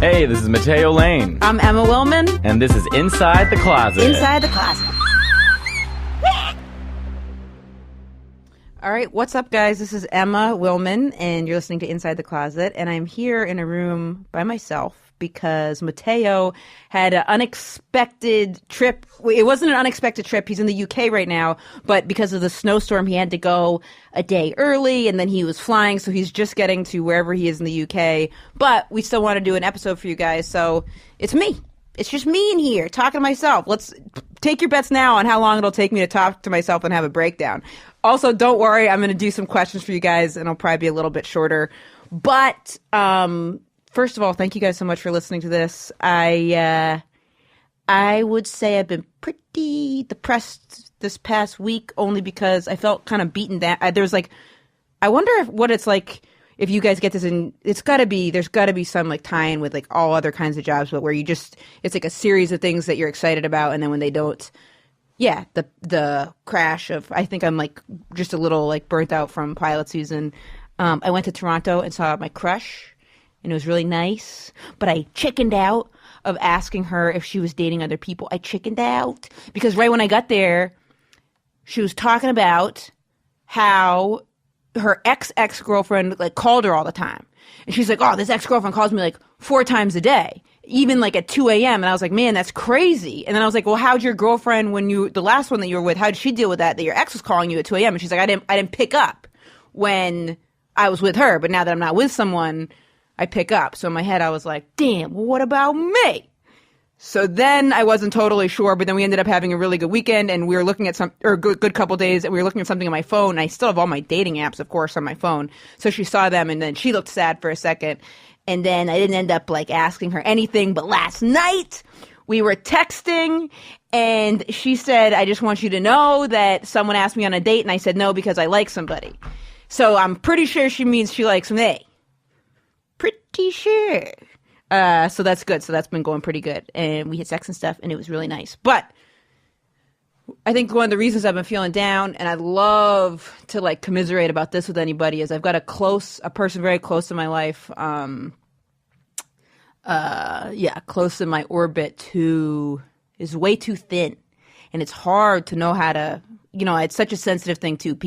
Hey, this is Matteo Lane. I'm Emma Willman. And this is Inside the Closet. Inside the Closet. All right, what's up, guys? This is Emma Willman, and you're listening to Inside the Closet. And I'm here in a room by myself because Matteo had an unexpected trip. It wasn't an unexpected trip. He's in the UK right now, but because of the snowstorm, he had to go a day early, and then he was flying, so he's just getting to wherever he is in the UK. But we still want to do an episode for you guys, so it's me. It's just me in here talking to myself. Let's take your bets now on how long it'll take me to talk to myself and have a breakdown. Also, don't worry, I'm going to do some questions for you guys, and it'll probably be a little bit shorter. But first of all, thank you guys so much for listening to this. I would say I've been pretty depressed this past week, only because I felt kind of beaten down. I wonder what it's like if you guys get this, and there's got to be some like tie-in with like all other kinds of jobs, but where it's like a series of things that you're excited about, and then when they don't. Yeah, the crash of, I think I'm like just a little like burnt out from pilot season. I went to Toronto and saw my crush, and it was really nice. But I chickened out of asking her if she was dating other people. I chickened out because right when I got there, she was talking about how her ex-girlfriend like called her all the time. And she's like, oh, this ex-girlfriend calls me like 4 times a day. Even like at 2 a.m. And I was like, man, that's crazy. And then I was like, well, how'd your girlfriend, the last one that you were with, how did she deal with that your ex was calling you at 2 a.m.? And she's like, I didn't pick up when I was with her. But now that I'm not with someone, I pick up. So in my head, I was like, damn, well, what about me? So then I wasn't totally sure, but then we ended up having a really good weekend, and we were looking at good couple days, and we were looking at something on my phone. And I still have all my dating apps, of course, on my phone. So she saw them, and then she looked sad for a second. And then I didn't end up like asking her anything. But last night we were texting, and she said, I just want you to know that someone asked me on a date, and I said no because I like somebody. So I'm pretty sure she means she likes me. Pretty sure. So that's good. So that's been going pretty good. And we had sex and stuff, and it was really nice. But I think one of the reasons I've been feeling down, and I'd love to like commiserate about this with anybody, is I've got a person very close to my life, close in my orbit, who is way too thin, and it's hard to know how to, it's such a sensitive thing too.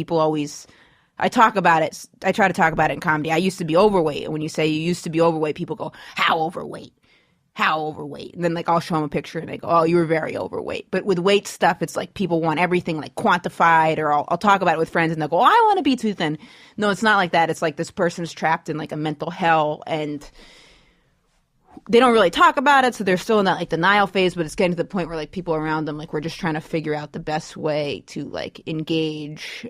I try to talk about it in comedy. I used to be overweight, and when you say you used to be overweight, people go, how overweight? How overweight? And then like I'll show them a picture and they go, oh, you were very overweight. But with weight stuff, it's like people want everything like quantified, or I'll talk about it with friends and they'll go, oh, I want to be too thin. No, it's not like that. It's like this person's trapped in like a mental hell, and they don't really talk about it. So they're still in that like denial phase, but it's getting to the point where like people around them, like we're just trying to figure out the best way to like engage.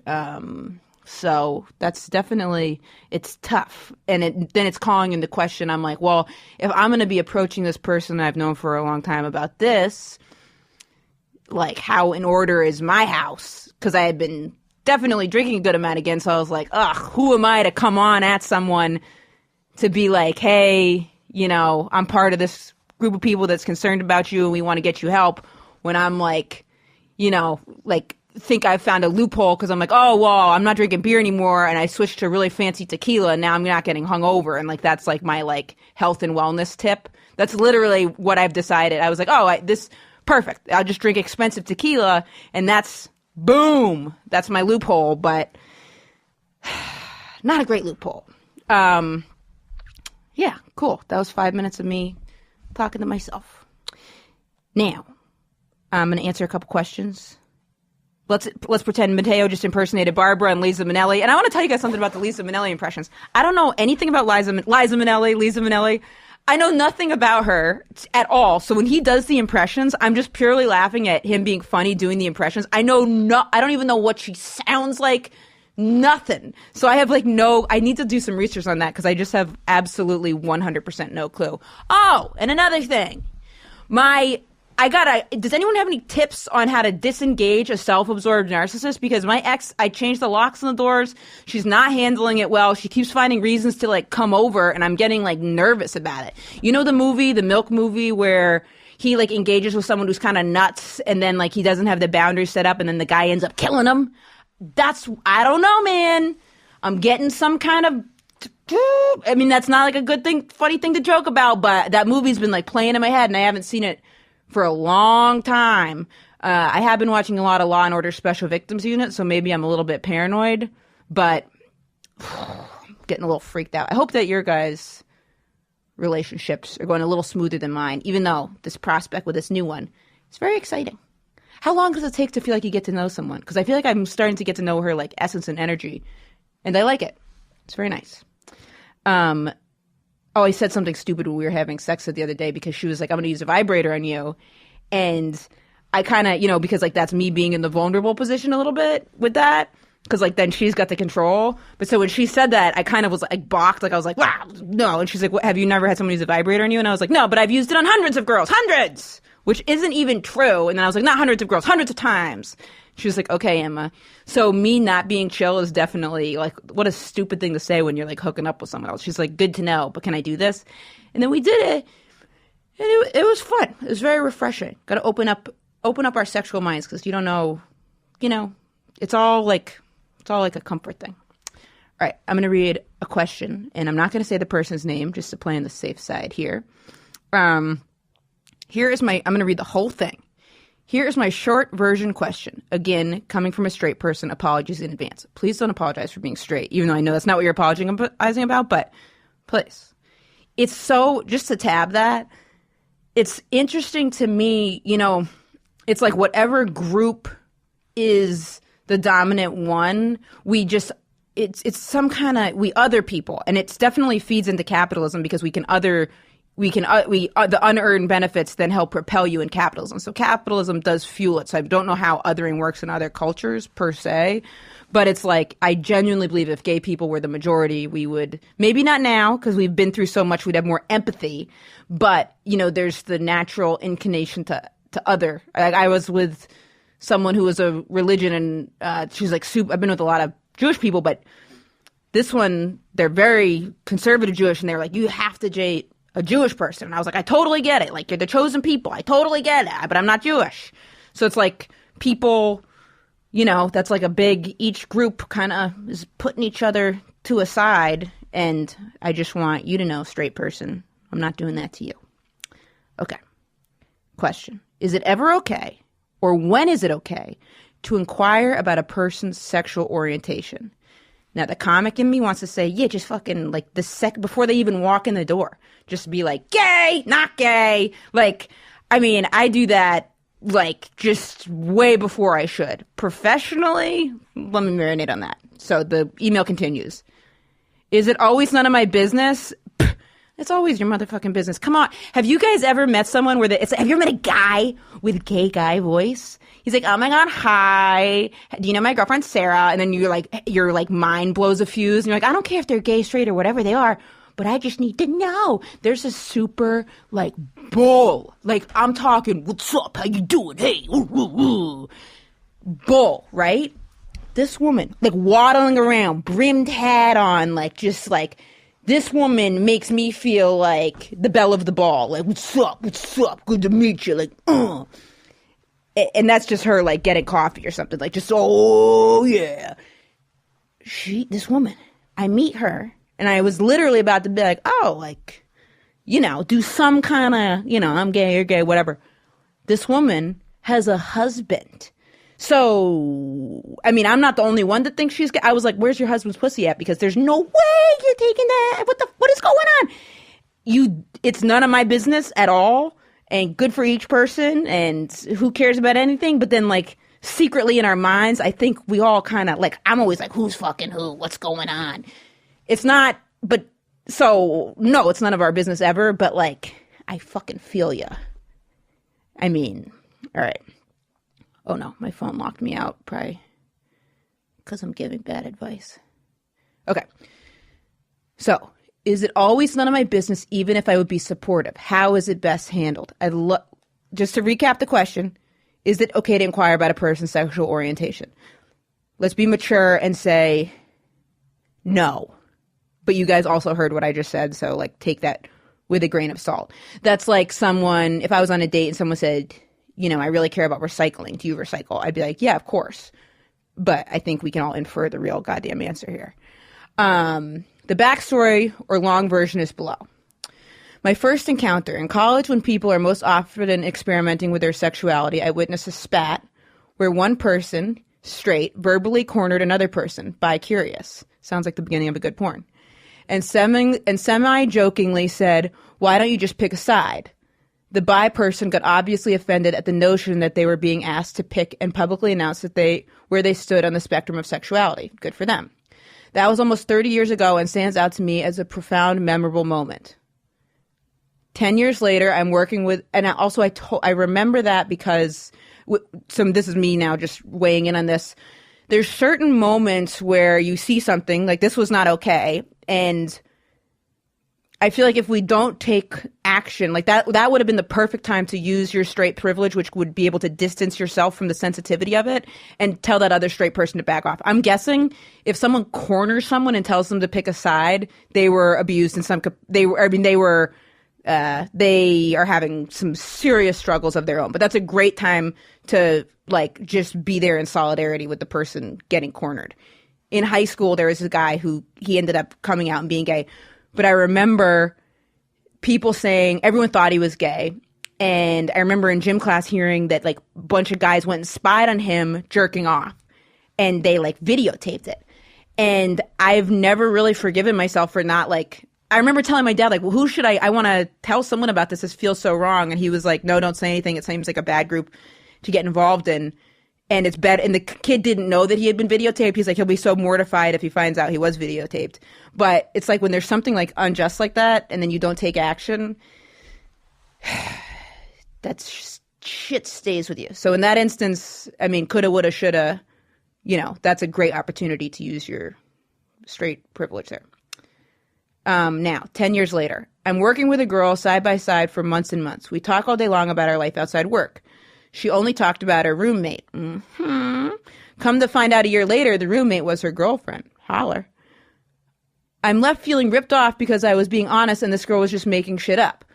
So that's definitely, it's tough. And then it's calling into question. I'm like, well, if I'm going to be approaching this person I've known for a long time about this, like how in order is my house? Because I had been definitely drinking a good amount again. So I was like, ugh, who am I to come on at someone to be like, hey, I'm part of this group of people that's concerned about you and we want to get you help, when I'm like, think I've found a loophole because I'm like, oh, well, I'm not drinking beer anymore, and I switched to really fancy tequila, and now I'm not getting hungover, and like that's like my like health and wellness tip. That's literally what I've decided. I was like, oh, this perfect. I'll just drink expensive tequila, and that's boom. That's my loophole, but not a great loophole. Yeah, cool. That was 5 minutes of me talking to myself. Now, I'm going to answer a couple questions. Let's pretend Matteo just impersonated Barbara and Liza Minnelli. And I want to tell you guys something about the Liza Minnelli impressions. I don't know anything about Liza Minnelli. I know nothing about her at all. So when he does the impressions, I'm just purely laughing at him being funny doing the impressions. I don't even know what she sounds like. Nothing. So I have I need to do some research on that because I just have absolutely 100% no clue. Oh, and another thing. Does anyone have any tips on how to disengage a self-absorbed narcissist? Because my ex, I changed the locks on the doors. She's not handling it well. She keeps finding reasons to come over, and I'm getting nervous about it. You know the Milk movie where he engages with someone who's kind of nuts, and then he doesn't have the boundaries set up, and then the guy ends up killing him? I don't know, man. I'm getting some kind of I mean, that's not like a good thing, funny thing to joke about, but that movie's been like playing in my head and I haven't seen it for a long time. I have been watching a lot of Law and Order Special Victims Unit, so maybe I'm a little bit paranoid, but I'm getting a little freaked out. I hope that your guys' relationships are going a little smoother than mine, even though this prospect with this new one is very exciting. How long does it take to feel like you get to know someone? Because I feel like I'm starting to get to know her like essence and energy, and I like it. It's very nice. I said something stupid when we were having sex the other day because she was like, I'm going to use a vibrator on you. And I kind of, because like that's me being in the vulnerable position a little bit with that. Because like then she's got the control. But so when she said that, I kind of was like balked. Like I was like, wow, no. And she's like, what, have you never had someone use a vibrator on you? And I was like, no, but I've used it on hundreds of girls. Hundreds! Which isn't even true. And then I was like, not hundreds of girls, hundreds of times. She was like, okay, Emma. So me not being chill is definitely like, what a stupid thing to say when you're like hooking up with someone else. She's like, good to know, but can I do this? And then we did it. And it was fun. It was very refreshing. Got to open up our sexual minds because you don't know, it's all like a comfort thing. All right. I'm going to read a question and I'm not going to say the person's name just to play on the safe side here. I'm going to read the whole thing. Here is my short version question. Again, coming from a straight person, apologies in advance. Please don't apologize for being straight, even though I know that's not what you're apologizing about, but please. It's so, just to tab that, it's interesting to me, it's like whatever group is the dominant one, it's some kind of, we other people. And it definitely feeds into capitalism because the unearned benefits then help propel you in capitalism. So capitalism does fuel it. So I don't know how othering works in other cultures per se, but it's like, I genuinely believe if gay people were the majority, we would, maybe not now because we've been through so much, we'd have more empathy, but there's the natural inclination to other. I was with someone who was a religion and she's like, I've been with a lot of Jewish people, but this one, they're very conservative Jewish and they're like, you have to date a Jewish person. And I was like, I totally get it. Like, you're the chosen people. I totally get it, but I'm not Jewish. So it's like people, that's like a big, each group kind of is putting each other to a side. And I just want you to know, straight person, I'm not doing that to you. Okay. Question. Is it ever okay, or when is it okay, to inquire about a person's sexual orientation? Now, the comic in me wants to say, yeah, just fucking, like, before they even walk in the door, just be like, gay, not gay. Like, I mean, I do that, like, just way before I should. Professionally, let me marinate on that. So the email continues. Is it always none of my business? Pff, it's always your motherfucking business. Come on. Have you guys ever met someone where have you ever met a guy with gay guy voice? He's like, oh my God, hi. Do you know my girlfriend Sarah? And then your mind blows a fuse. And you're like, I don't care if they're gay, straight, or whatever they are, but I just need to know. There's a super, like, bull. Like, I'm talking, what's up? How you doing? Hey, ooh, ooh, ooh. Bull, right? This woman, like, waddling around, brimmed hat on, like, just like, this woman makes me feel like the belle of the ball. Like, what's up? What's up? Good to meet you. Like, And that's just her, like, getting coffee or something. Like, just, oh, yeah. This woman, I meet her, and I was literally about to be like, oh, like, do some kind of, I'm gay, you're gay, whatever. This woman has a husband. So, I mean, I'm not the only one that thinks she's gay. I was like, where's your husband's pussy at? Because there's no way you're taking that. What is going on? It's none of my business at all. And good for each person, and who cares about anything? But then, like, secretly in our minds, I think we all kind of, like, I'm always like, who's fucking who? What's going on? It's not, but, so, no, it's none of our business ever, but, like, I fucking feel ya. I mean, all right. Oh, no, my phone locked me out, probably because I'm giving bad advice. Okay. So, is it always none of my business, even if I would be supportive? How is it best handled? Just to recap the question, is it okay to inquire about a person's sexual orientation? Let's be mature and say no. But you guys also heard what I just said, so, like, take that with a grain of salt. That's like someone, if I was on a date and someone said, I really care about recycling. Do you recycle? I'd be like, yeah, of course. But I think we can all infer the real goddamn answer here. The backstory or long version is below. My first encounter in college, when people are most often experimenting with their sexuality, I witnessed a spat where one person, straight, verbally cornered another person, bi-curious. Sounds like the beginning of a good porn. And semi-jokingly said, "Why don't you just pick a side?" The bi person got obviously offended at the notion that they were being asked to pick and publicly announced where they stood on the spectrum of sexuality. Good for them. That was almost 30 years ago and stands out to me as a profound, memorable moment. 10 years later, I'm working with, and I remember that because this is me now just weighing in on this. There's certain moments where you see something like this was not okay, and I feel like if we don't take action, like that would have been the perfect time to use your straight privilege, which would be able to distance yourself from the sensitivity of it and tell that other straight person to back off. I'm guessing if someone corners someone and tells them to pick a side, they were abused in they are having some serious struggles of their own. But that's a great time to like just be there in solidarity with the person getting cornered. In high school, there was a guy who he ended up coming out and being gay. But I remember people saying everyone thought he was gay. And I remember in gym class hearing that like a bunch of guys went and spied on him jerking off. And they like videotaped it. And I've never really forgiven myself for not like, I remember telling my dad like, well, who should I want to tell someone about this. This feels so wrong. And he was like, no, don't say anything. It seems like a bad group to get involved in. And it's bad. And the kid didn't know that he had been videotaped. He's like, he'll be so mortified if he finds out he was videotaped. But it's like when there's something like unjust like that and then you don't take action, that's shit stays with you. So in that instance, I mean, coulda, woulda, shoulda, that's a great opportunity to use your straight privilege there. Now, 10 years later, I'm working with a girl side by side for months and months. We talk all day long about our life outside work. She only talked about her roommate. Come to find out a year later, the roommate was her girlfriend. Holler. I'm left feeling ripped off because I was being honest and this girl was just making shit up.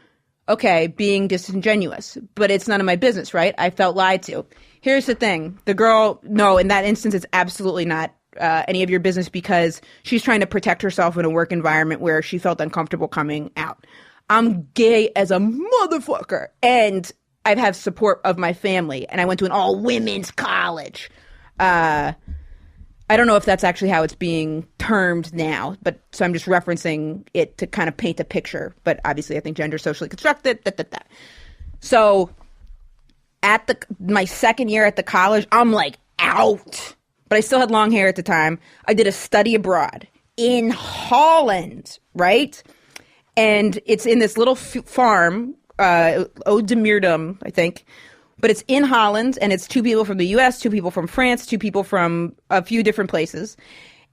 Okay, being disingenuous, but it's none of my business, right? I felt lied to. Here's the thing. The girl, no, in that instance, it's absolutely not any of your business because she's trying to protect herself in a work environment where she felt uncomfortable coming out. I'm gay as a motherfucker. And I've had support of my family, and I went to an all-women's college. I don't know if that's actually how it's being termed now, but so I'm just referencing it to kind of paint a picture. But obviously, I think gender is socially constructed. So at my second year at the college, I'm like out, but I still had long hair at the time. I did a study abroad in Holland, right? And it's in this little farm. Oudemirdum, I think. But it's in Holland, and it's 2 people from the U.S., 2 people from France, 2 people from a few different places.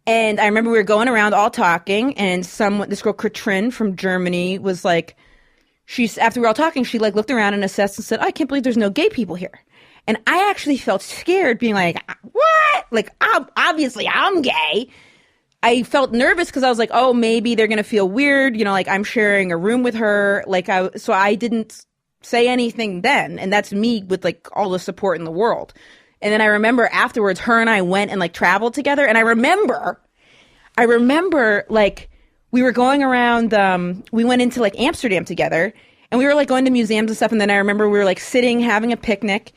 And I remember we were going around all talking, and this girl, Katrin from Germany, was like, after we were all talking, she like looked around and assessed and said, I can't believe there's no gay people here. And I actually felt scared being like, what? Like, obviously I'm gay. I felt nervous because I was like, oh, maybe they're going to feel weird. Like I'm sharing a room with her. So I didn't say anything then. And that's me with like all the support in the world. And then I remember afterwards, her and I went and like traveled together. And I remember like we were going around, we went into like Amsterdam together and we were like going to museums and stuff. And then I remember we were like sitting, having a picnic.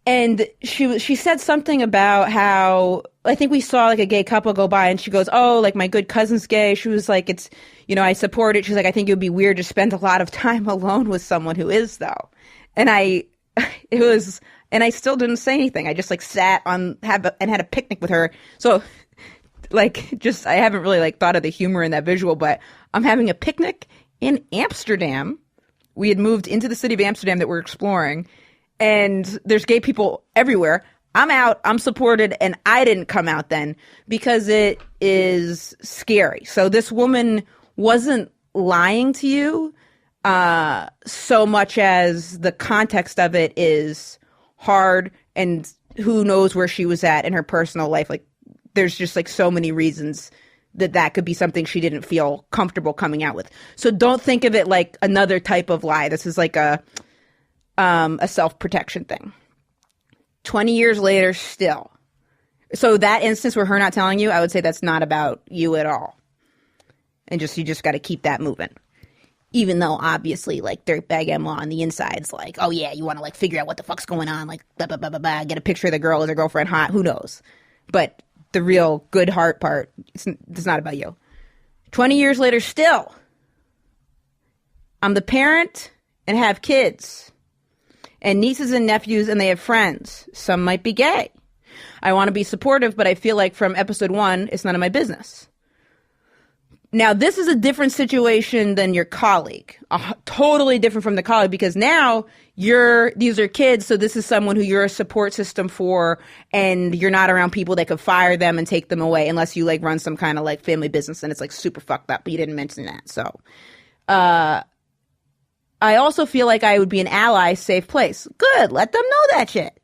And she said something about how, I think we saw like a gay couple go by and she goes, oh, like my good cousin's gay. She was like, it's, I support it. She's like, I think it would be weird to spend a lot of time alone with someone who is though. And I still didn't say anything. I just like sat and had a picnic with her. So like, I haven't really like thought of the humor in that visual, but I'm having a picnic in Amsterdam. We had moved into the city of Amsterdam that we're exploring. And there's gay people everywhere. I'm out, I'm supported, and I didn't come out then because it is scary. So this woman wasn't lying to you so much as the context of it is hard and who knows where she was at in her personal life. Like there's just like so many reasons that could be something she didn't feel comfortable coming out with. So don't think of it like another type of lie. This is like a self-protection thing. 20 years later, still. So that instance where her not telling you, I would say that's not about you at all. And you just got to keep that moving. Even though obviously like dirtbag Emma on the inside's like, oh yeah, you want to like figure out what the fuck's going on, like blah, blah, blah, blah, blah, get a picture of the girl, is her girlfriend hot, who knows? But the real good heart part, it's not about you. 20 years later still, I'm the parent and have kids and nieces and nephews, and they have friends. Some might be gay. I want to be supportive, but I feel like from episode 1, it's none of my business. Now, this is a different situation than your colleague. Totally different from the colleague, because now these are kids, so this is someone who you're a support system for, and you're not around people that could fire them and take them away unless you like run some kind of like family business and it's like super fucked up, but you didn't mention that. So, I also feel like I would be an ally, safe place. Good, let them know that shit.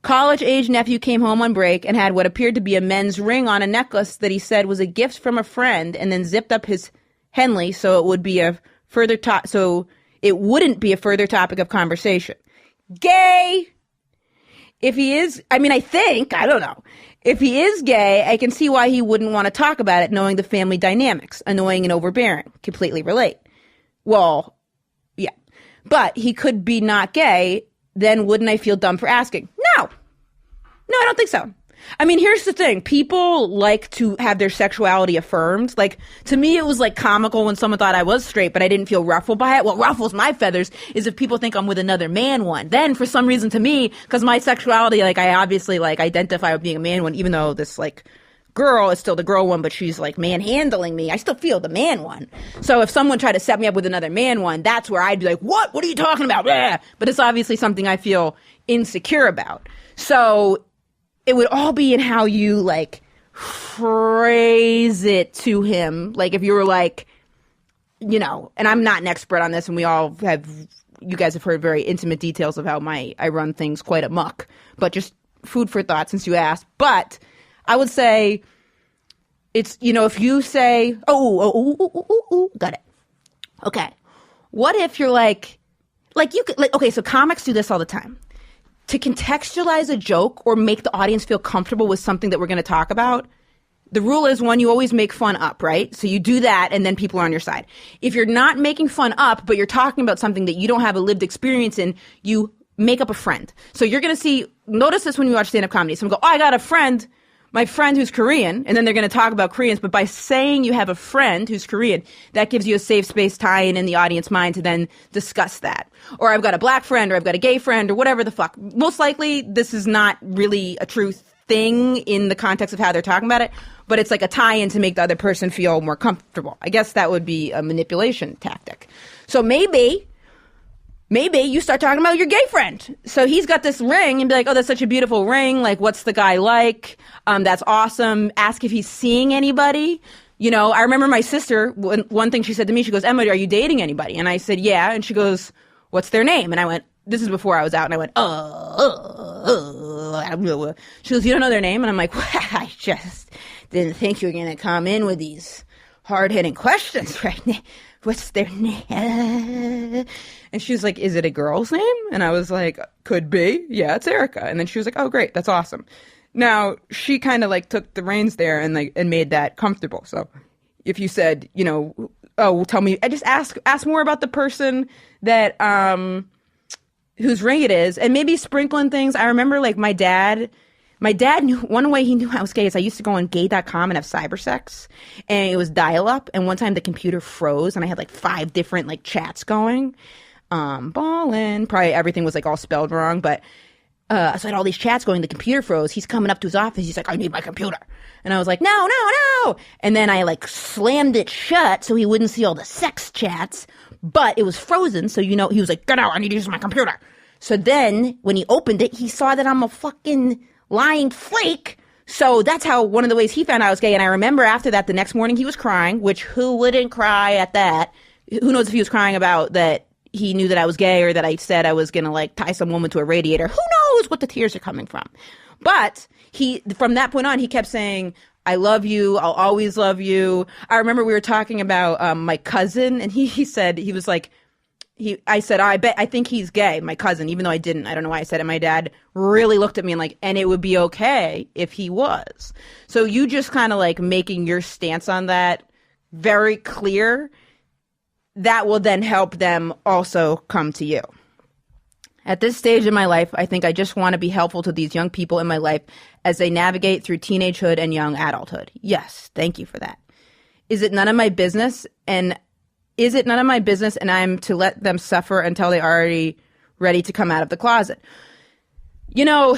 College-age nephew came home on break and had what appeared to be a men's ring on a necklace that he said was a gift from a friend, and then zipped up his Henley so it wouldn't be a further topic of conversation. Gay. If he is, I don't know. If he is gay, I can see why he wouldn't want to talk about it, knowing the family dynamics. Annoying and overbearing. Completely relate. Well, yeah. But he could be not gay. Then wouldn't I feel dumb for asking? No, I don't think so. I mean, here's the thing. People like to have their sexuality affirmed. Like, to me, it was like comical when someone thought I was straight, but I didn't feel ruffled by it. What ruffles my feathers is if people think I'm with another man one. Then for some reason to me, because my sexuality, like I obviously like identify with being a man one, even though this like girl is still the girl one, but she's like manhandling me. I still feel the man one. So if someone tried to set me up with another man one, that's where I'd be like, what? What are you talking about? Blah. But it's obviously something I feel insecure about. So it would all be in how you like phrase it to him. Like if you were like, and I'm not an expert on this, and you guys have heard very intimate details of how I run things quite amok, but just food for thought since you asked. But I would say it's, if you say, got it. Okay. What if you're like you could, like, okay, so comics do this all the time. To contextualize a joke or make the audience feel comfortable with something that we're going to talk about, the rule is one, you always make fun up, right? So you do that and then people are on your side. If you're not making fun up, but you're talking about something that you don't have a lived experience in, you make up a friend. So you're going to notice this when you watch stand-up comedy. Someone go, I got a friend. My friend who's Korean, and then they're going to talk about Koreans, but by saying you have a friend who's Korean, that gives you a safe space tie-in in the audience mind to then discuss that. Or I've got a black friend, or I've got a gay friend, or whatever the fuck. Most likely, this is not really a true thing in the context of how they're talking about it, but it's like a tie-in to make the other person feel more comfortable. I guess that would be a manipulation tactic. So maybe you start talking about your gay friend. So he's got this ring and be like, oh, that's such a beautiful ring. Like, what's the guy like? That's awesome. Ask if he's seeing anybody. I remember my sister, one thing she said to me, she goes, Emma, are you dating anybody? And I said, yeah. And she goes, what's their name? And I went, this is before I was out. And I went, she goes, you don't know their name? And I'm like, well, I just didn't think you were going to come in with these hard-hitting questions right now. What's their name? And she was like, is it a girl's name? And I was like, could be. Yeah, it's Erica. And then she was like, oh, great. That's awesome. Now, she kind of like took the reins there and made that comfortable. So if you said, tell me, I just ask more about the person that, whose ring it is, and maybe sprinkling things. I remember like my dad knew, one way he knew I was gay is I used to go on gay.com and have cyber sex, and it was dial-up, and one time the computer froze, and I had like 5 different like chats going. Ballin'. Probably everything was like all spelled wrong, but so I had all these chats going, the computer froze. He's coming up to his office, he's like, I need my computer. And I was like, no. And then I like slammed it shut so he wouldn't see all the sex chats, but it was frozen, so he was like, get out, I need to use my computer. So then when he opened it, he saw that I'm a fucking lying flake. So that's how one of the ways he found out I was gay. And I remember after that, the next morning he was crying, which who wouldn't cry at that? Who knows if he was crying about that he knew that I was gay or that I said I was going to like tie some woman to a radiator. Who knows what the tears are coming from? But from that point on, he kept saying, I love you. I'll always love you. I remember we were talking about my cousin, and he said, he was like, I said, I think he's gay, my cousin, even though I didn't. I don't know why I said it. My dad really looked at me and it would be okay if he was. So you just kind of like making your stance on that very clear, that will then help them also come to you. At this stage in my life, I think I just want to be helpful to these young people in my life as they navigate through teenagehood and young adulthood. Yes, thank you for that. Is it none of my business? And I'm to let them suffer until they're already ready to come out of the closet? You know,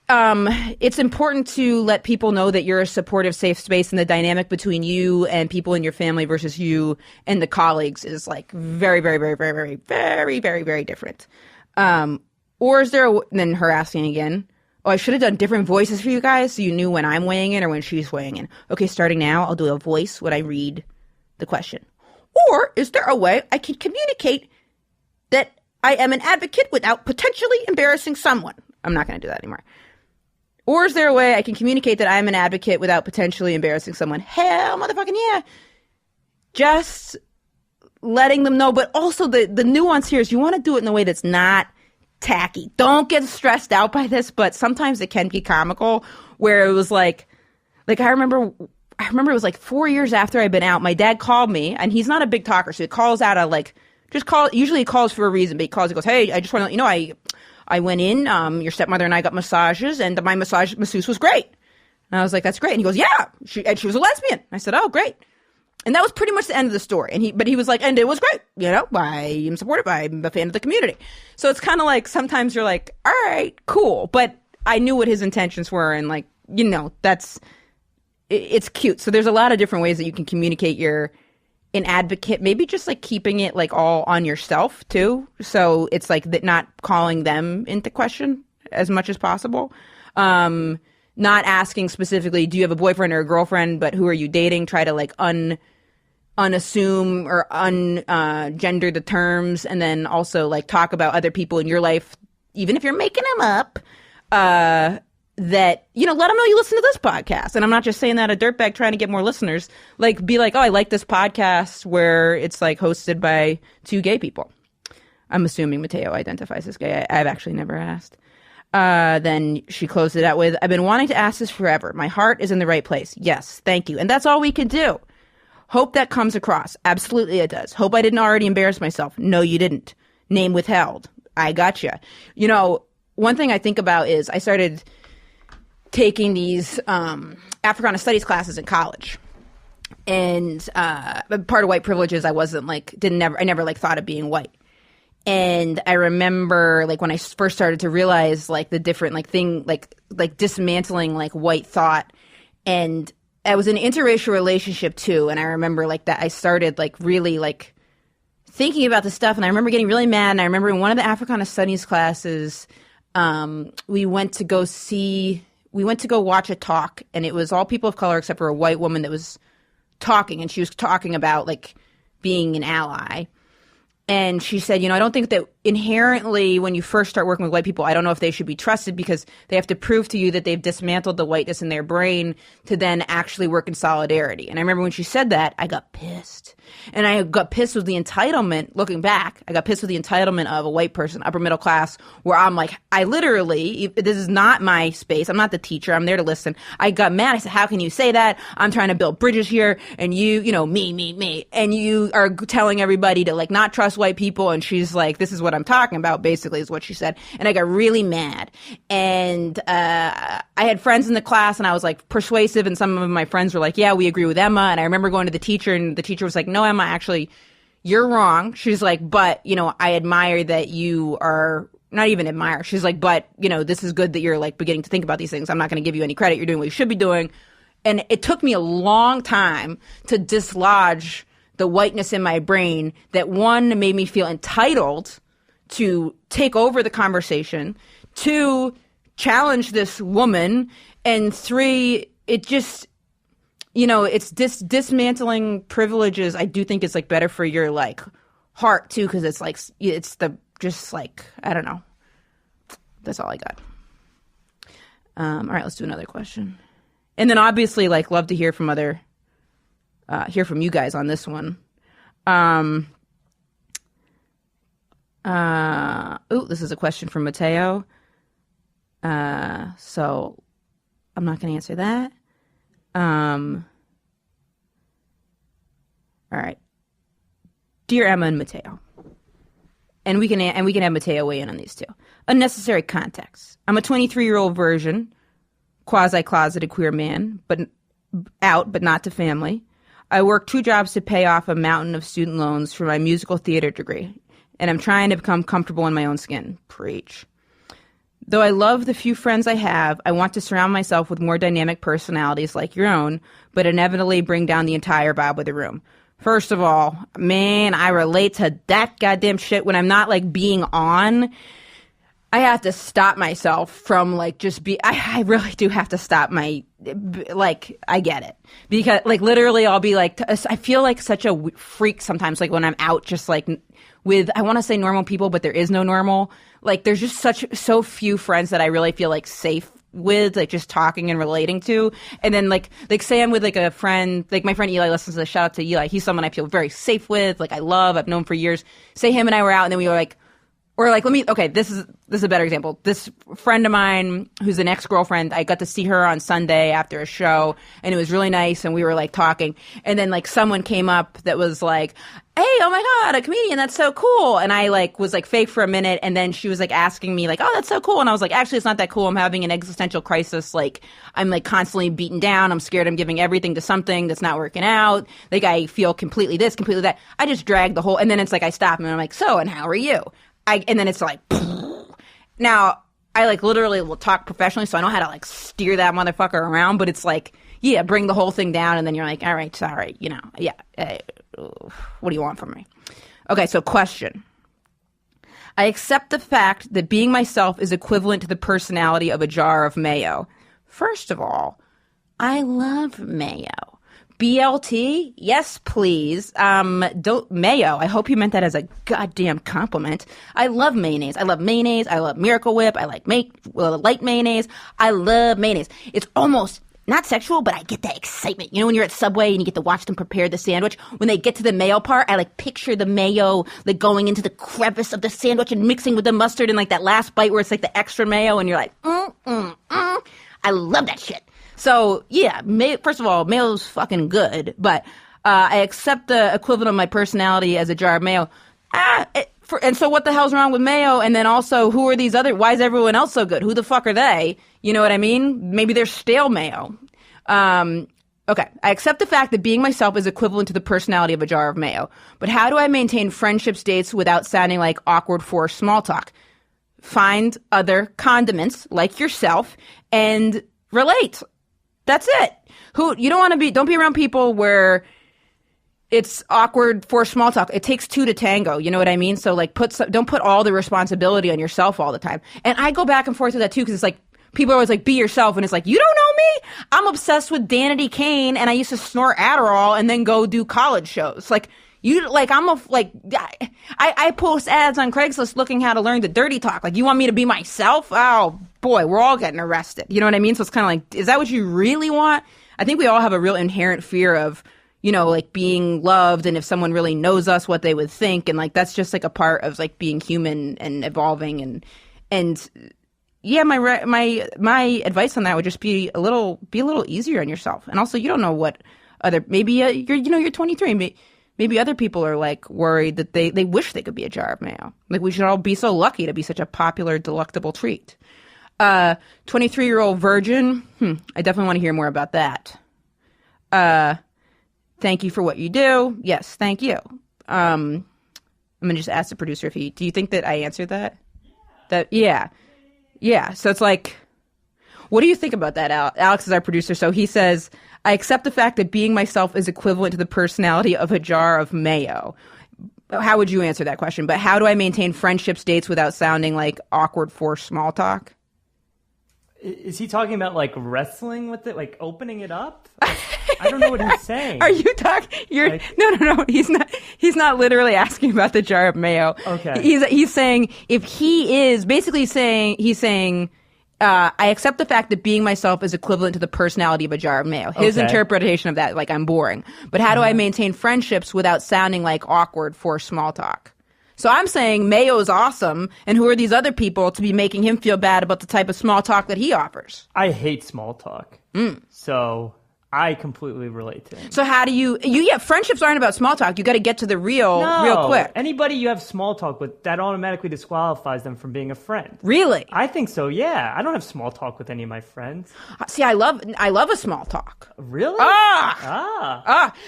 it's important to let people know that you're a supportive, safe space, and the dynamic between you and people in your family versus you and the colleagues is like very, very, very, very, very, very, very, very different. Or is there then her asking again, oh, I should have done different voices for you guys so you knew when I'm weighing in or when she's weighing in. Okay, starting now, I'll do a voice when I read the question. Or is there a way I can communicate that I am an advocate without potentially embarrassing someone? I'm not going to do that anymore. Or is there a way I can communicate that I'm an advocate without potentially embarrassing someone? Hell, motherfucking yeah. Just letting them know. But also the nuance here is you want to do it in a way that's not tacky. Don't get stressed out by this, but sometimes it can be comical where it was like I remember it was like 4 years after I'd been out, my dad called me, and he's not a big talker, so he calls out usually he calls for a reason, but he goes, hey, I just want to let you know, I went in, your stepmother and I got massages, and my masseuse was great. And I was like, that's great. And he goes, yeah, she was a lesbian. I said, oh, great. And that was pretty much the end of the story. But he was like, and it was great. You know, I am supportive. I'm a fan of the community. So it's kind of like, sometimes you're like, all right, cool. But I knew what his intentions were. And like, you know, it's cute. So there's a lot of different ways that you can communicate you're an advocate, maybe just like keeping it like all on yourself too. So it's like not calling them into question as much as possible. Not asking specifically, do you have a boyfriend or a girlfriend, but who are you dating? Try to like unassume or gender the terms, and then also like talk about other people in your life, even if you're making them up, that, you know, let them know you listen to this podcast. And I'm not just saying that a dirtbag trying to get more listeners. Like, be like, oh, I like this podcast where it's like hosted by two gay people. I'm assuming Matteo identifies as gay. I've actually never asked. Then she closed it out with, I've been wanting to ask this forever. My heart is in the right place. Yes, thank you. And that's all we can do. Hope that comes across. Absolutely it does. Hope I didn't already embarrass myself. No, you didn't. Name withheld. I gotcha. You know, one thing I think about is I started taking these Africana Studies classes in college. And part of white privilege is I never like thought of being white. And I remember like when I first started to realize like the different like thing, like dismantling like white thought. And I was in an interracial relationship too. And I remember like that I started like really like thinking about this stuff. And I remember getting really mad. And I remember in one of the Africana Studies classes, we went to go watch a talk, and it was all people of color except for a white woman that was talking. And she was talking about like being an ally. And she said, you know, I don't think that inherently when you first start working with white people, I don't know if they should be trusted because they have to prove to you that they've dismantled the whiteness in their brain to then actually work in solidarity. And I remember when she said that, I got pissed. And I got pissed with the entitlement, looking back, I got pissed with the entitlement of a white person, upper middle class, where I'm like, I literally, this is not my space. I'm not the teacher. I'm there to listen. I got mad. I said, how can you say that? I'm trying to build bridges here. And you know, me. And you are telling everybody to like not trust white people. And she's like, this is what I'm talking about, basically, is what she said. And I got really mad. And I had friends in the class, and I was like persuasive, and some of my friends were like, yeah, we agree with Emma. And I remember going to the teacher, and the teacher was like, no, Emma, actually, you're wrong. She's like, but, you know, I admire that you are, not even admire. She's like, but, you know, this is good that you're like beginning to think about these things. I'm not going to give you any credit. You're doing what you should be doing. And it took me a long time to dislodge the whiteness in my brain that, one, made me feel entitled to take over the conversation, two, challenge this woman, and three, it just, you know, it's dismantling privileges. I do think it's like better for your like heart too, because it's like it's the just like I don't know. That's all I got. All right, let's do another question, and then obviously like love to hear from you guys on this one. This is a question from Matteo. So I'm not going to answer that. All right. Dear Emma and Matteo. And we can have Matteo weigh in on these too. Unnecessary context. I'm a 23-year-old virgin, quasi-closeted queer man, but not to family. I work 2 jobs to pay off a mountain of student loans for my musical theater degree, and I'm trying to become comfortable in my own skin. Preach. Though I love the few friends I have, I want to surround myself with more dynamic personalities like your own, but inevitably bring down the entire vibe of the room. First of all, man, I relate to that goddamn shit when I'm not, like, being on. I have to stop myself from, like, I really do have to stop my, like, I get it. Because, like, literally I'll be like, I feel like such a freak sometimes, like, when I'm out just, like, with, I want to say normal people, but there is no normal. Like, there's just so few friends that I really feel, like, safe with, like, just talking and relating to. And then, like say I'm with, like, a friend, like, my friend Eli listens to this, shout out to Eli. He's someone I feel very safe with, like, I've known for years. Say him and I were out, and then we were like, this is a better example. This friend of mine who's an ex-girlfriend, I got to see her on Sunday after a show, and it was really nice, and we were, like, talking. And then, like, someone came up that was like, hey, oh my God, a comedian, that's so cool. And I, like, was, like, fake for a minute, and then she was, like, asking me, like, oh, that's so cool. And I was like, actually, it's not that cool. I'm having an existential crisis. Like, I'm, like, constantly beaten down. I'm scared I'm giving everything to something that's not working out. Like, I feel completely this, completely that. I just dragged the whole, and then it's like I stop, and I'm like, so, and how are you? And then it's like, now I, like, literally will talk professionally, so I know how to, like, steer that motherfucker around, but it's like, yeah, bring the whole thing down, and then you're like, all right, sorry, you know, yeah, what do you want from me? Okay, so question. I accept the fact that being myself is equivalent to the personality of a jar of mayo. First of all, I love mayo. BLT? Yes, please. Mayo. I hope you meant that as a goddamn compliment. I love mayonnaise. I love mayonnaise. I love Miracle Whip. I like light mayonnaise. I love mayonnaise. It's almost not sexual, but I get that excitement. You know, when you're at Subway and you get to watch them prepare the sandwich, when they get to the mayo part, I, like, picture the mayo, like, going into the crevice of the sandwich and mixing with the mustard and, like, that last bite where it's, like, the extra mayo and you're like, I love that shit. So, yeah, first of all, mayo's fucking good, but I accept the equivalent of my personality as a jar of mayo. And so what the hell's wrong with mayo? And then also, who are these why is everyone else so good? Who the fuck are they? You know what I mean? Maybe they're stale mayo. Okay, I accept the fact that being myself is equivalent to the personality of a jar of mayo. But how do I maintain friendships, dates without sounding like awkward forced small talk? Find other condiments like yourself and relate. That's it. Don't be around people where it's awkward for small talk. It takes 2 to tango. You know what I mean? So, like, don't put all the responsibility on yourself all the time. And I go back and forth with that too, because it's like, people are always like, be yourself. And it's like, you don't know me? I'm obsessed with Danity Kane, and I used to snort Adderall and then go do college shows. Like, I post ads on Craigslist looking how to learn the dirty talk. Like, you want me to be myself? Oh boy, we're all getting arrested. You know what I mean? So it's kind of like, is that what you really want? I think we all have a real inherent fear of, you know, like, being loved, and if someone really knows us, what they would think. And, like, that's just, like, a part of, like, being human and evolving. And yeah, my advice on that would just be a little easier on yourself. And also, you don't know what maybe you're 23. Maybe other people are, like, worried that they wish they could be a jar of mayo. Like, we should all be so lucky to be such a popular, delectable treat. 23-year-old virgin. I definitely want to hear more about that. Thank you for what you do. Yes, thank you. I'm going to just ask the producer do you think that I answered that? Yeah. So it's like, what do you think about that, Alex is our producer. So he says, I accept the fact that being myself is equivalent to the personality of a jar of mayo. How would you answer that question? But how do I maintain friendships, dates without sounding like awkward forced small talk? Is he talking about, like, wrestling with it, like opening it up? I don't know what he's saying. Are you talking? No. He's not literally asking about the jar of mayo. Okay. He's saying he's saying I accept the fact that being myself is equivalent to the personality of a jar of mayo. His interpretation of that, like, I'm boring. But how do I maintain friendships without sounding like awkward forced small talk? So I'm saying mayo is awesome, and who are these other people to be making him feel bad about the type of small talk that he offers? I hate small talk. So I completely relate to him. So how do you friendships aren't about small talk. You got to get to the real quick. Anybody you have small talk with, that automatically disqualifies them from being a friend. Really? I think so, yeah. I don't have small talk with any of my friends. See, I love a small talk. Really?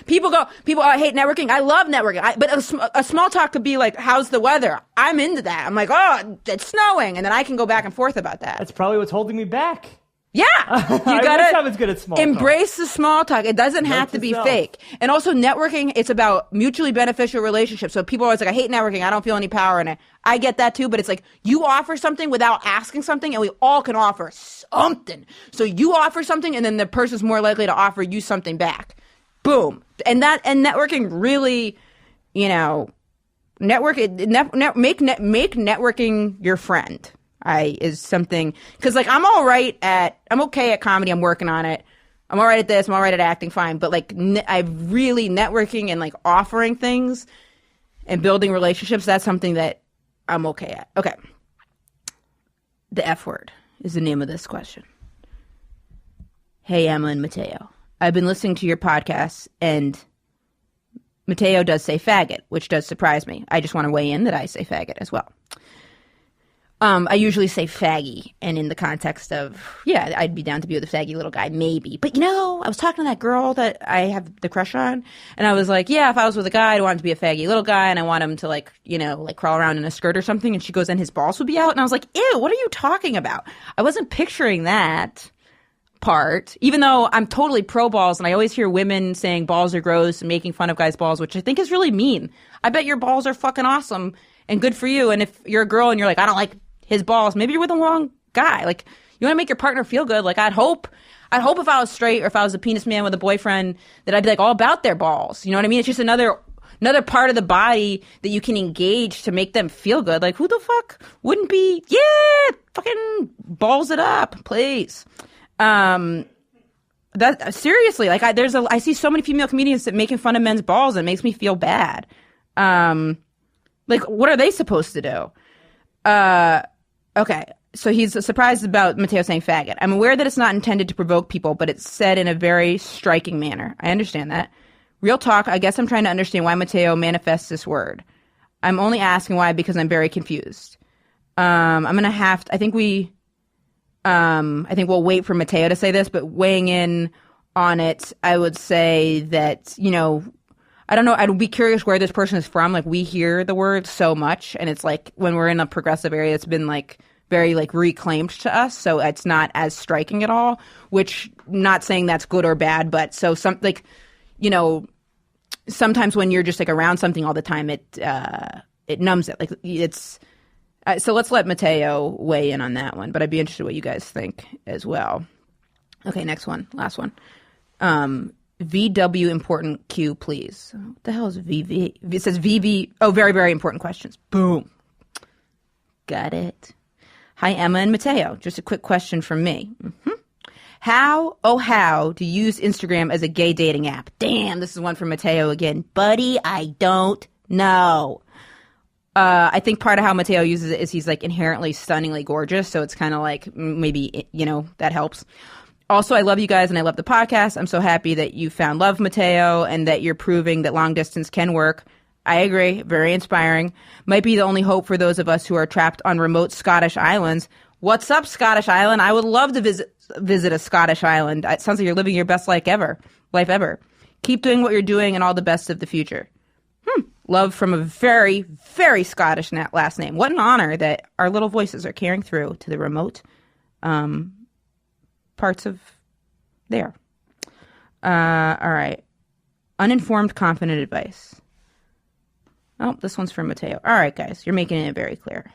People I hate networking. I love networking. But a small talk could be like, how's the weather? I'm into that. I'm like, oh, it's snowing. And then I can go back and forth about that. That's probably what's holding me back. Yeah, you gotta I was good at small embrace the small talk. It doesn't have to be fake. And also networking, it's about mutually beneficial relationships. So people are always like, I hate networking. I don't feel any power in it. I get that too, but it's like you offer something without asking something, and we all can offer something. So you offer something, and then the person's more likely to offer you something back. Boom. And networking really, make networking your friend. Is something, because like I'm okay at comedy. I'm working on it. I'm all right at this. I'm all right at acting, fine. But like I really networking and like offering things and building relationships. That's something that I'm okay at. Okay. The F word is the name of this question. Hey, Emma and Matteo. I've been listening to your podcast, and Matteo does say faggot, which does surprise me. I just want to weigh in that I say faggot as well. I usually say faggy, and in the context of, I'd be down to be with a faggy little guy, maybe. But, I was talking to that girl that I have the crush on, and I was like, if I was with a guy, I'd want him to be a faggy little guy, and I want him to, like crawl around in a skirt or something, and she goes, and his balls would be out, and I was like, ew, what are you talking about? I wasn't picturing that part, even though I'm totally pro balls, and I always hear women saying balls are gross and making fun of guys' balls, which I think is really mean. I bet your balls are fucking awesome and good for you, and if you're a girl and you're like, I don't like his balls, maybe you're with the wrong guy. Like, you want to make your partner feel good. Like, I'd hope if I was straight, or if I was a penis man with a boyfriend, that I'd be like all about their balls. You know what I mean? It's just another part of the body that you can engage to make them feel good. Like, who the fuck wouldn't be? Yeah, fucking balls it up, please. That seriously, like, I see so many female comedians that making fun of men's balls, and it makes me feel bad. Like, what are they supposed to do? Okay, so he's surprised about Matteo saying faggot. I'm aware that it's not intended to provoke people, but it's said in a very striking manner. I understand that. Real talk, I guess I'm trying to understand why Matteo manifests this word. I'm only asking why because I'm very confused. I think we'll wait for Matteo to say this, but weighing in on it, I would say that, I don't know. I'd be curious where this person is from. Like, we hear the word so much, and it's like when we're in a progressive area, it's been like very like reclaimed to us, so it's not as striking at all. Which, not saying that's good or bad, but so sometimes when you're just like around something all the time, it numbs it. Like it's. So let's let Matteo weigh in on that one. But I'd be interested what you guys think as well. Okay, next one, last one. VW important Q, please. What the hell is VV? It says VV. Oh, very, very important questions. Boom. Got it. Hi, Emma and Matteo. Just a quick question from me. How do you use Instagram as a gay dating app? Damn, this is one from Matteo again. Buddy, I don't know. I think part of how Matteo uses it is he's like inherently stunningly gorgeous. So it's kind of like maybe, that helps. Also, I love you guys and I love the podcast. I'm so happy that you found love, Matteo, and that you're proving that long distance can work. I agree. Very inspiring. Might be the only hope for those of us who are trapped on remote Scottish islands. What's up, Scottish Island? I would love to visit a Scottish island. It sounds like you're living your best life ever. Keep doing what you're doing and all the best of the future. Love from a very, very Scottish last name. What an honor that our little voices are carrying through to the remote parts of there. All right. Uninformed, confident advice. Oh, this one's from Matteo. All right, guys, you're making it very clear.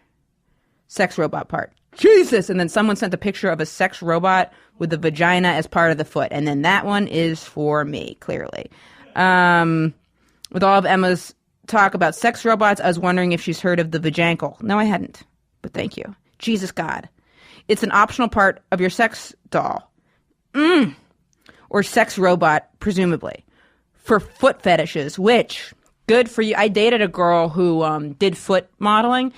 Sex robot part. Jesus! And then someone sent a picture of a sex robot with the vagina as part of the foot. And then that one is for me, clearly. With all of Emma's talk about sex robots, I was wondering if she's heard of the vajankle. No, I hadn't. But thank you. Jesus God. It's an optional part of your sex doll. Or sex robot, presumably. For foot fetishes, which, good for you. I dated a girl who did foot modeling.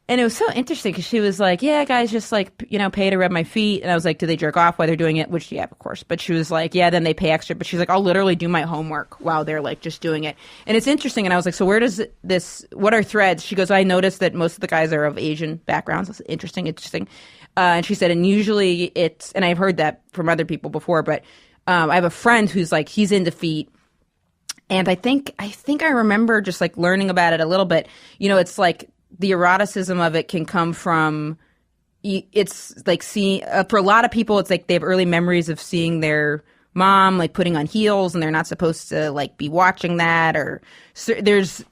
And it was so interesting because she was like, yeah, guys just like, pay to rub my feet. And I was like, do they jerk off while they're doing it? Which, yeah, of course. But she was like, yeah, then they pay extra. But she's like, I'll literally do my homework while they're like just doing it. And it's interesting. And I was like, so where does what are threads? She goes, I noticed that most of the guys are of Asian backgrounds. It's interesting. And she said, and usually and I've heard that from other people before, but I have a friend who's like, he's into feet. And I think I remember just like learning about it a little bit. It's like, the eroticism of it can come from, it's like seeing, for a lot of people, it's like they have early memories of seeing their mom like putting on heels and they're not supposed to like be watching that. Or so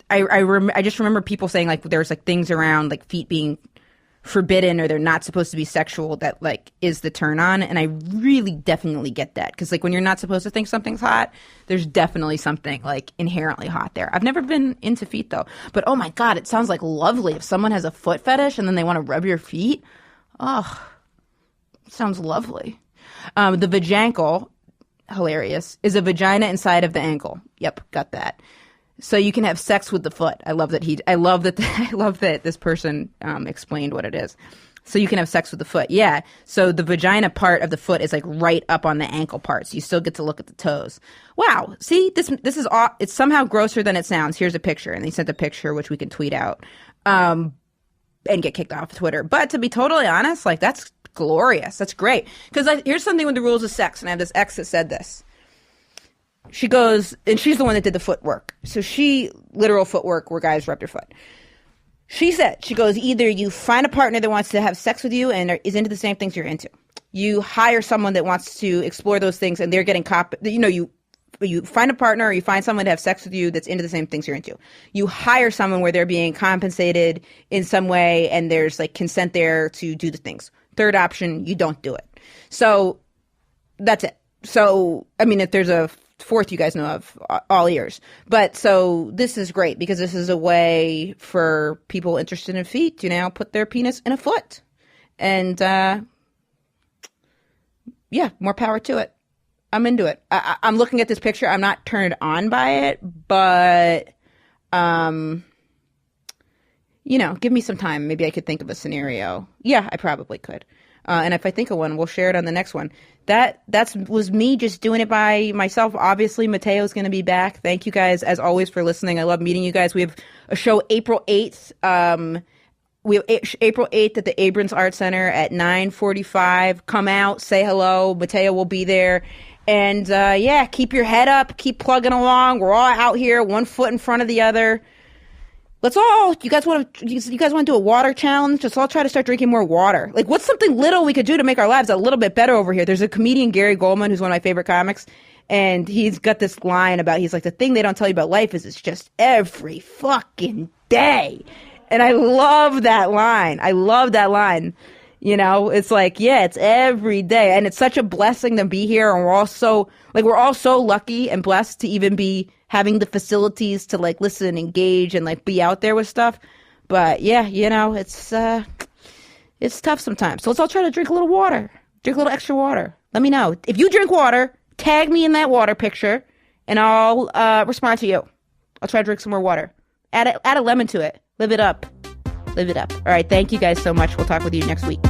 I just remember people saying like there's like things around like feet being forbidden or they're not supposed to be sexual that like is the turn on. And I really definitely get that because like when you're not supposed to think something's hot, there's definitely something like inherently hot there. I've never been into feet though, but oh my God, it sounds like lovely. If someone has a foot fetish and then they want to rub your feet, oh, it sounds lovely. The vajankle, hilarious, is a vagina inside of the ankle. Yep, got that. So you can have sex with the foot. I love that this person explained what it is. So you can have sex with the foot. Yeah. So the vagina part of the foot is like right up on the ankle part. So you still get to look at the toes. Wow. See, this is all, it's somehow grosser than it sounds. Here's a picture. And they sent a picture, which we can tweet out and get kicked off Twitter. But to be totally honest, like that's glorious. That's great. Because here's something with the rules of sex. And I have this ex that said this. She goes, and she's the one that did the footwork. So literal footwork where guys rub their foot. She said, she goes, either you find a partner that wants to have sex with you and is into the same things you're into. You hire someone that wants to explore those things and they're getting you find a partner or you find someone to have sex with you that's into the same things you're into. You hire someone where they're being compensated in some way and there's like consent there to do the things. Third option, you don't do it. So that's it. So, I mean, if there's a fourth you guys know of, all ears. But so this is great because this is a way for people interested in feet to now put their penis in a foot. And yeah, more power to it. I'm into it. I'm looking at this picture. I'm not turned on by it, but give me some time. Maybe I could think of a scenario. Yeah, I probably could. And if I think of one, we'll share it on the next one. That was me just doing it by myself. Obviously, Matteo's going to be back. Thank you guys, as always, for listening. I love meeting you guys. We have a show April 8th. We have April 8th at the Abrams Art Center at 9:45. Come out, say hello. Matteo will be there. And, yeah, keep your head up. Keep plugging along. We're all out here, one foot in front of the other. You guys want to do a water challenge? Let's all try to start drinking more water. Like, what's something little we could do to make our lives a little bit better over here? There's a comedian, Gary Goldman, who's one of my favorite comics, and he's got this line about, he's like, the thing they don't tell you about life is it's just every fucking day. And I love that line. It's like, yeah, it's every day. And it's such a blessing to be here. And we're all so lucky and blessed to even be having the facilities to like listen, engage, and like be out there with stuff. But yeah, it's tough sometimes. So let's all try to drink a little extra water. Let me know. If you drink water, tag me in that water picture and I'll respond to you. I'll try to drink some more water. Add a lemon to it. Live it up. All right. Thank you guys so much. We'll talk with you next week.